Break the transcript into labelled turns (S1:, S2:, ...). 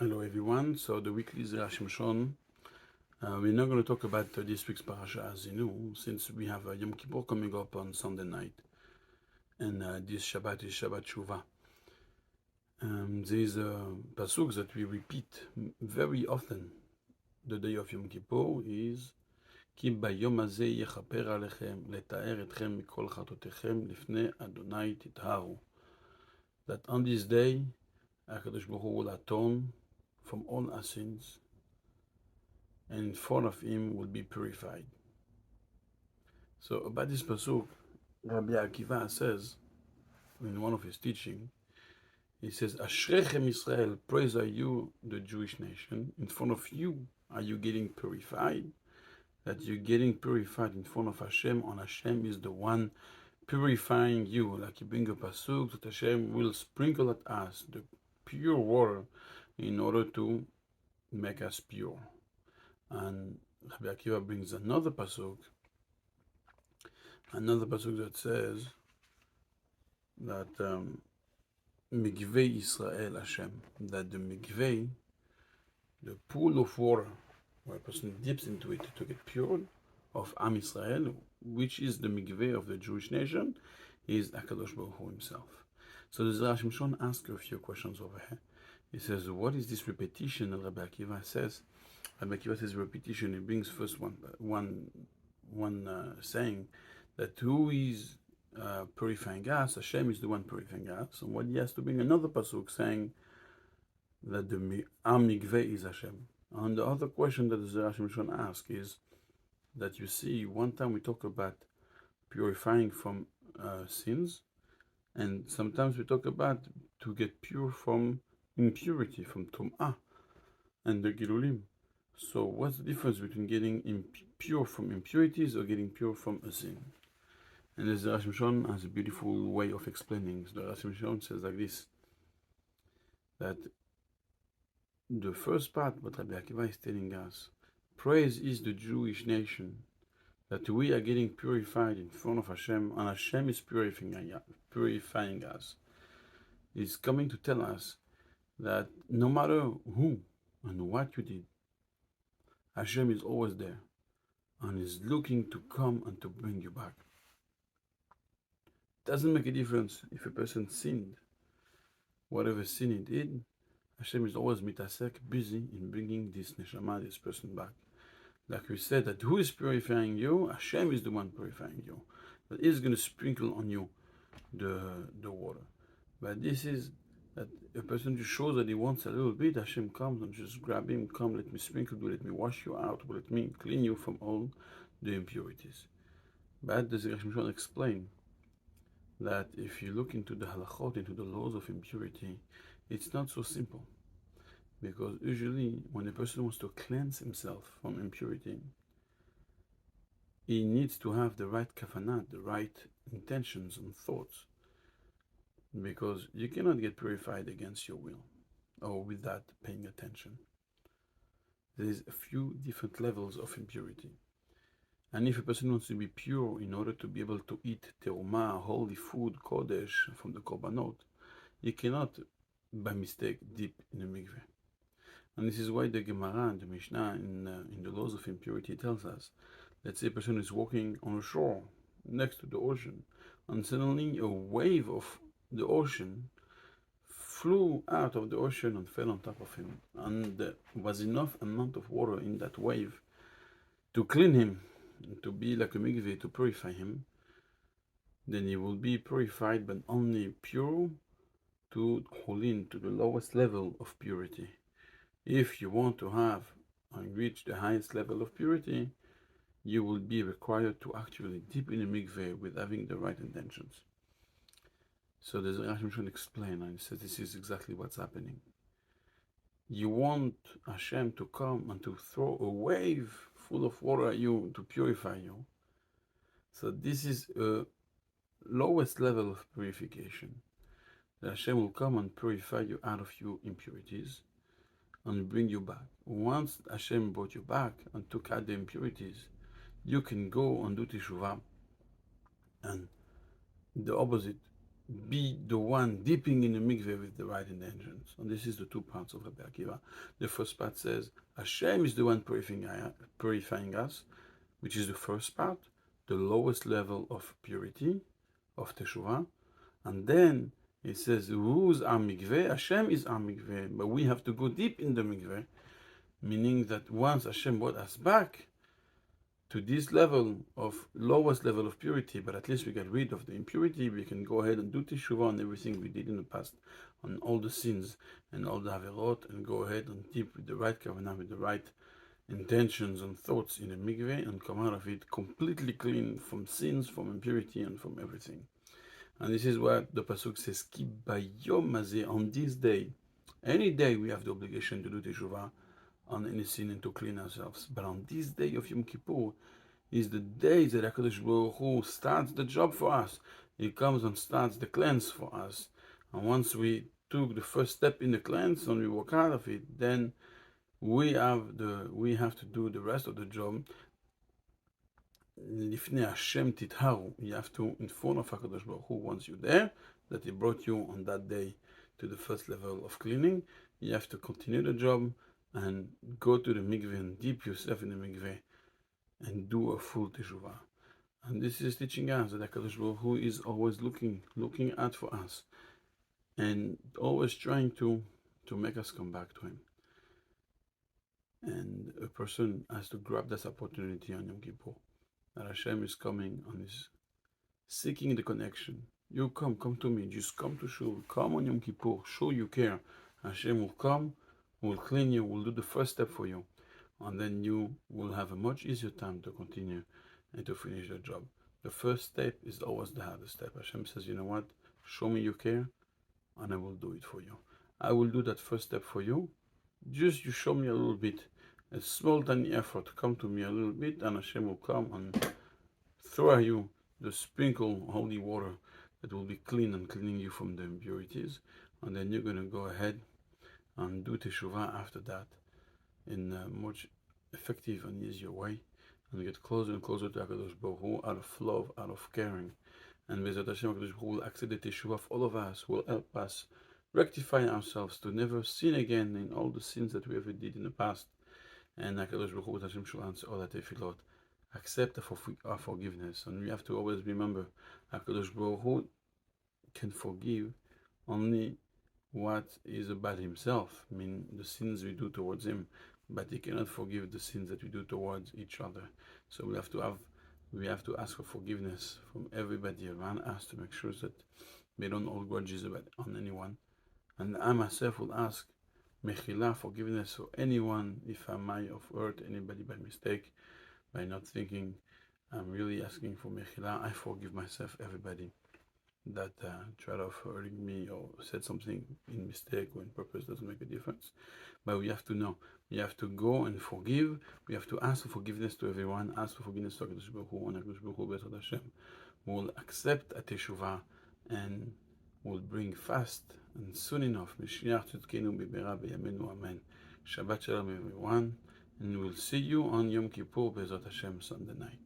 S1: Hello everyone. So the weekly Zera Shimshon. We're not going to talk about this week's parasha, as you know, since we have Yom Kippur coming up on Sunday night, and this Shabbat is Shabbat Shuva. There is a pasuk that we repeat very often. The day of Yom Kippur is כי ביום הזה יכפר עליכם, לתאר אתכם מכל חטאותיכם לפני אדוני תטהרו. That on this day, HaKadosh Baruch Hu will atone from all our sins, and in front of him will be purified. So about this pasuk, Rabbi Akiva says in one of his teaching, he says, Ashrechem Israel, praise are you, the Jewish nation. In front of you are you getting purified? That you're getting purified in front of Hashem, and Hashem is the one purifying you. Like you bring a pasuk that Hashem will sprinkle at us the pure water in order to make us pure. And Rabbi Akiva brings another pasuk that says that Mikveh Israel Hashem, that the mikveh, the pool of water where a person dips into it to get pure, of Am Israel, which is the mikveh of the Jewish nation, is HaKadosh Baruch Hu himself. So the Zera Shimshon asks a few questions over here. He says, what is this repetition that Rabbi Akiva says? Rabbi Akiva says repetition. He brings first one saying that who is purifying us? Hashem is the one purifying us. And what he has to bring another pasuk saying that the Am Mikveh is Hashem. And the other question that the Zera Shimshon asks is that you see, one time we talk about purifying from sins, and sometimes we talk about to get pure from impurity, from Tum'ah and the Gilulim. So what's the difference between getting pure from impurities or getting pure from a sin? And the Zera Shimshon has a beautiful way of explaining. The Zera Shimshon says like this, that the first part, what Rabbi Akiva is telling us, praise is the Jewish nation, that we are getting purified in front of Hashem, and Hashem is purifying us. He's coming to tell us that no matter who and what you did, Hashem is always there, and is looking to come and to bring you back. It doesn't make a difference if a person sinned. Whatever sin he did, Hashem is always mitasek, busy in bringing this neshama, this person back. Like we said, that who is purifying you? Hashem is the one purifying you. That is going to sprinkle on you the water. But this is that a person just shows that he wants a little bit, Hashem comes and just grab him, come, let me sprinkle you, let me wash you out, let me clean you from all the impurities. But the Zera Shimshon explained that if you look into the halachot, into the laws of impurity, it's not so simple. Because usually when a person wants to cleanse himself from impurity, he needs to have the right kavanah, the right intentions and thoughts. Because you cannot get purified against your will or without paying attention. There is a few different levels of impurity. And if a person wants to be pure in order to be able to eat terumah, holy food, kodesh, from the korbanot, you cannot by mistake dip in the mikveh. And this is why the Gemara and the Mishnah in the laws of impurity tells us, let's say a person is walking on a shore next to the ocean, and suddenly a wave of the ocean flew out of the ocean and fell on top of him, and there was enough amount of water in that wave to clean him, to be like a mikveh, to purify him. Then he will be purified, but only pure to chulin, to the lowest level of purity. If you want to have and reach the highest level of purity, you will be required to actually dip in a mikveh with having the right intentions. So the Zera Shimshon explained, and he says this is exactly what's happening. You want Hashem to come and to throw a wave full of water at you to purify you. So this is a lowest level of purification. That Hashem will come and purify you out of your impurities and bring you back. Once Hashem brought you back and took out the impurities, you can go and do teshuvah. And the opposite be the one dipping in the mikveh with the right intentions. And this is the two parts of Rabbi Akiva. The first part says Hashem is the one purifying us, which is the first part, the lowest level of purity, of teshuvah. And then it says, who's our mikveh? Hashem is our mikveh, but we have to go deep in the mikveh, meaning that once Hashem brought us back to this level of lowest level of purity, but at least we get rid of the impurity, we can go ahead and do teshuvah on everything we did in the past, on all the sins and all the averot, and go ahead and deep with the right kavanah, with the right intentions and thoughts in the mikveh, and come out of it completely clean from sins, from impurity, and from everything. And this is what the pasuk says, Ki bayom hazeh, on this day. Any day we have the obligation to do teshuvah on any sin and to clean ourselves. But on this day of Yom Kippur is the day that HaKadosh Baruch Hu starts the job for us. He comes and starts the cleanse for us. And once we took the first step in the cleanse and we walk out of it, then we have to do the rest of the job. Lifnei Hashem titharu. You have to inform of HaKadosh Baruch Hu once you're there, that He brought you on that day to the first level of cleaning. You have to continue the job and go to the mikveh and dip yourself in the mikveh and do a full teshuvah. And this is teaching us that HaKadosh Baruch Hu is always looking out for us and always trying to make us come back to Him. And a person has to grab this opportunity on Yom Kippur, that Hashem is coming and is seeking the connection. You come to me, just come to Shuva, come on Yom Kippur, show you care. Hashem will come, will clean you, will do the first step for you, and then you will have a much easier time to continue and to finish the job. The first step is always the hardest step. Hashem says, you know what, show me you care, and I will do it for you. I will do that first step for you. Just you show me a little bit, a small tiny effort, come to me a little bit, and Hashem will come and throw at you the sprinkle holy water that will be clean and cleaning you from the impurities, and then you're going to go ahead and do teshuvah after that in a much effective and easier way, and get closer and closer to HaKadosh Baruch Hu out of love, out of caring. And Bezrat Hashem, HaKadosh Baruch Hu will accept the teshuvah of all of us, will help us rectify ourselves to never sin again in all the sins that we ever did in the past. And HaKadosh Baruch Hu with Hashem shall answer all that tefillot, accept our forgiveness. And we have to always remember, HaKadosh Baruch Hu can forgive only what is about Himself, I mean the sins we do towards Him, but He cannot forgive the sins that we do towards each other. So we have to ask for forgiveness from everybody around us to make sure that we don't hold grudges on anyone. And I myself will ask Mechila, forgiveness for anyone if I might have hurt anybody by mistake, by not thinking. I'm really asking for Mechila. I forgive myself, everybody that tried to hurt me or said something in mistake or in purpose, doesn't make a difference. But we have to know. We have to go and forgive. We have to ask for forgiveness to everyone. Ask for forgiveness to HaKadosh Baruch Hu, and HaKadosh Baruch Hu, Bezrat Hashem, will accept a teshuvah and will bring fast and soon enough Mashiach tzidkenu b'mehera b'yameinu amen. Shabbat shalom everyone, and we'll see you on Yom Kippur, Bezrat Hashem, Sunday night.